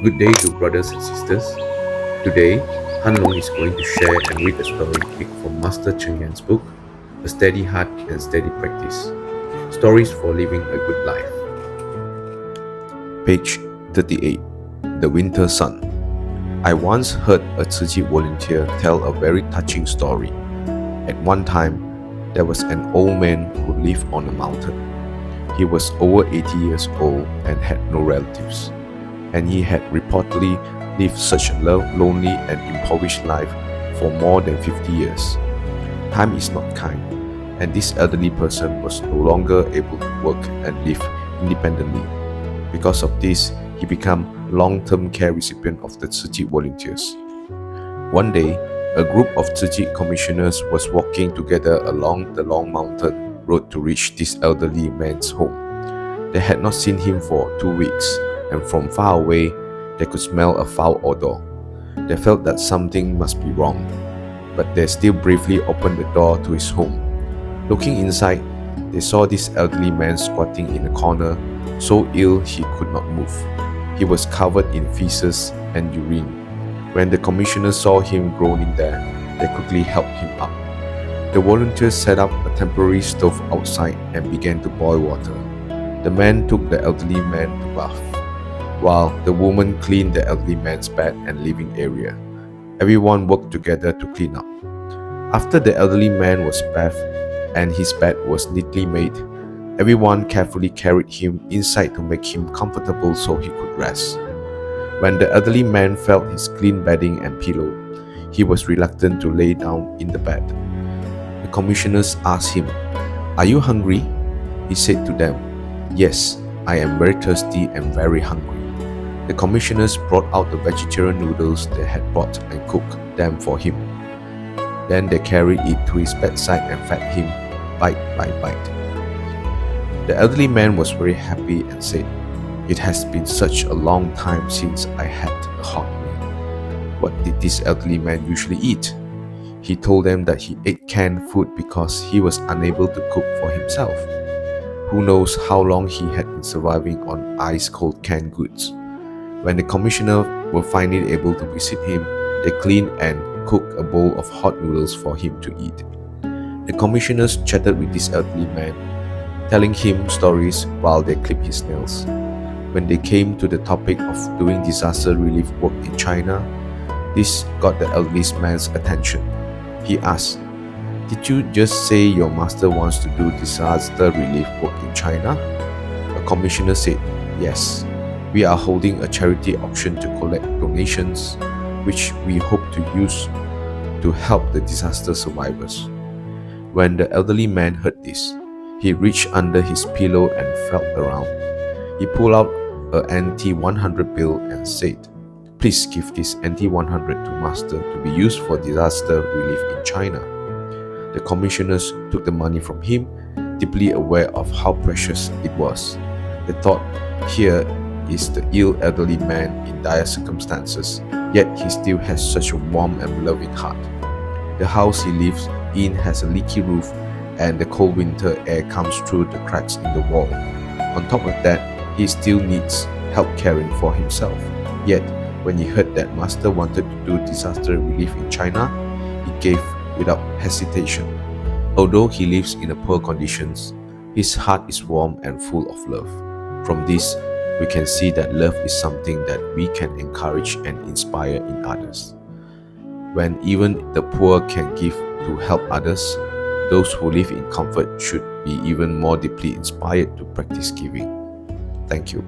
Good day to brothers and sisters. Today, Han Long is going to share and read a story picked from Master Cheng Yan's book, A Steady Heart and Steady Practice Stories for Living a Good Life. Page 38 The Winter Sun. I once heard a Tzu Chi volunteer tell a very touching story. At one time, there was an old man who lived on a mountain. He was over 80 years old and had no relatives, and he had reportedly lived such a lonely and impoverished life for more than 50 years. Time is not kind, and this elderly person was no longer able to work and live independently. Because of this, he became long-term care recipient of the Tzu Chi volunteers. One day, a group of Tzu Chi commissioners was walking together along the long mountain road to reach this elderly man's home. They had not seen him for 2 weeks, and from far away, they could smell a foul odor. They felt that something must be wrong, but they still bravely opened the door to his home. Looking inside, they saw this elderly man squatting in a corner, so ill he could not move. He was covered in feces and urine. When the commissioners saw him groaning there, they quickly helped him up. The volunteers set up a temporary stove outside and began to boil water. The man took the elderly man to bath, while the woman cleaned the elderly man's bed and living area. Everyone worked together to clean up. After the elderly man was bathed and his bed was neatly made, everyone carefully carried him inside to make him comfortable so he could rest. When the elderly man felt his clean bedding and pillow, he was reluctant to lay down in the bed. The commissioners asked him, "Are you hungry?" He said to them, "Yes, I am very thirsty and very hungry." The commissioners brought out the vegetarian noodles they had bought and cooked them for him. Then they carried it to his bedside and fed him bite by bite. The elderly man was very happy and said, "It has been such a long time since I had a hot meal." What did this elderly man usually eat? He told them that he ate canned food because he was unable to cook for himself. Who knows how long he had been surviving on ice-cold canned goods. When the commissioner were finally able to visit him, they cleaned and cooked a bowl of hot noodles for him to eat. The commissioners chatted with this elderly man, telling him stories while they clipped his nails. When they came to the topic of doing disaster relief work in China, this got the elderly man's attention. He asked, "Did you just say your master wants to do disaster relief work in China?" A commissioner said, "Yes. We are holding a charity auction to collect donations, which we hope to use to help the disaster survivors." When the elderly man heard this, he reached under his pillow and felt around. He pulled out an NT 100 bill and said, "Please give this NT 100 to master to be used for disaster relief in China." The commissioners took the money from him, deeply aware of how precious it was. They thought, here is the ill elderly man in dire circumstances, yet he still has such a warm and loving heart. The house he lives in has a leaky roof, and the cold winter air comes through the cracks in the wall. On top of that, he still needs help caring for himself. Yet, when he heard that master wanted to do disaster relief in China, he gave without hesitation. Although he lives in poor conditions, his heart is warm and full of love. From this, we can see that love is something that we can encourage and inspire in others. When even the poor can give to help others, those who live in comfort should be even more deeply inspired to practice giving. Thank you.